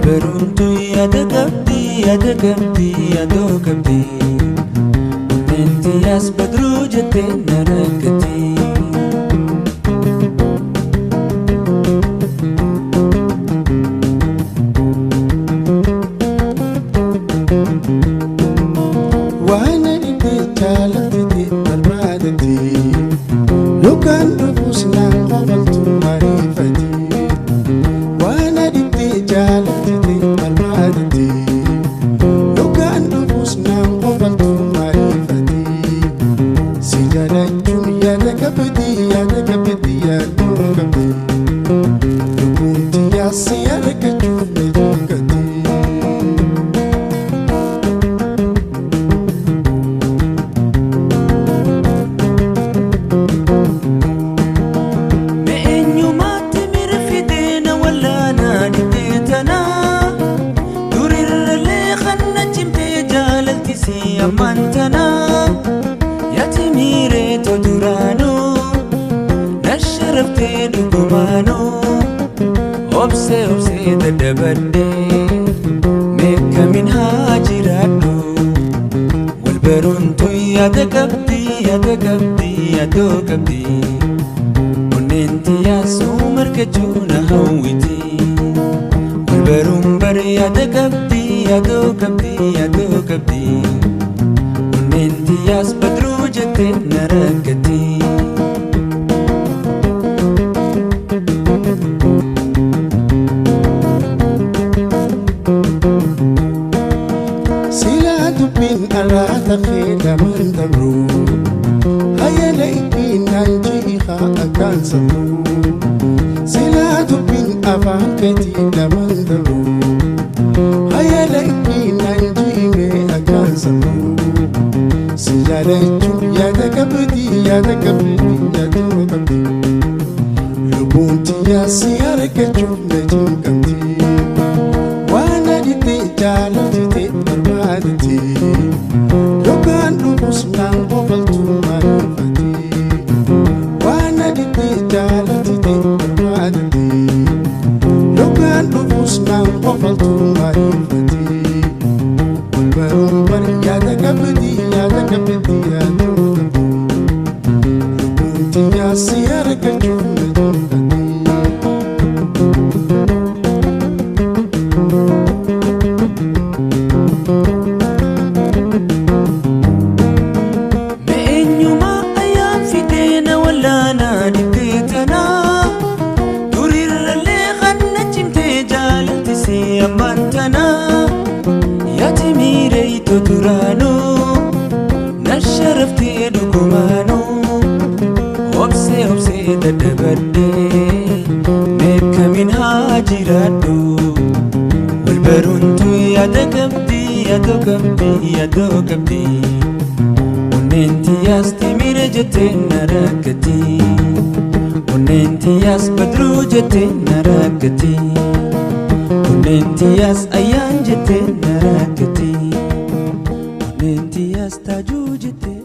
Walbarumtu yaada qabdi yaadoo qabdi. Onneen as badruu jettee na rakkatti. Waan dhibee jaalatti barbaadatti lukaan dhufuus naan qofaltu mariifati. Waan dhibee jaalatti barbaadatti lukaan dhufuus naan qofaltu mariifati. Si jaalachuun yaada qabdi yaadoo qabdi. Lubbuun xiyyaas argachuuf ni jaalatti. Amantana yatimire to durano nasharafte dugumano obse dadabade meka min hajiradu walbaruntu yaada qabdi yaadoo qabdi. Onneen yaasu markachuna hawwiti walbaruun bar yaada qabdi yaadoo qabdi. Onneen as badruu jettee na rakkatti. Silaa dubbiin araata kee lamaan dabruu hayyala ittiin naan jiihaa akkaan sammuu. Silaa dubbiin afaan keetii lamaan dabruu hayyala ittiin naan jiimee akkaan sammuu. Si jaalachuun yaada qabdi yaadoo qabdi. Lubbuun xiyyaas argachuuf na jaalatti. Waan dhibee jaalatti barbaadatti lukaan dhufuus naan qofaltu mariifati. Waan dhibee jaalatti barbaadatti lukaan dhufuus naan qofaltu mariifati. Walbaruun bar yaada qabdi yaadoo qabdi. Lubbuun xiyyaas argachuuf na jaalatti. Meenyuma ayyaan fidee na wallaana dhibee tanaa durirralee kan na cimtee jaalatti si ammantanaa. Yatimire to durano nasharafte dugumano obse dadabade meka min hajiradu walbaruntu yaada qabdi yaadoo qabdi. Onneen as timire jettee na rakkatti. Onneen as badruu jettee na rakkatti. Onneen as ayyaan jettee na rakkatti. Onneen as taajuu jettee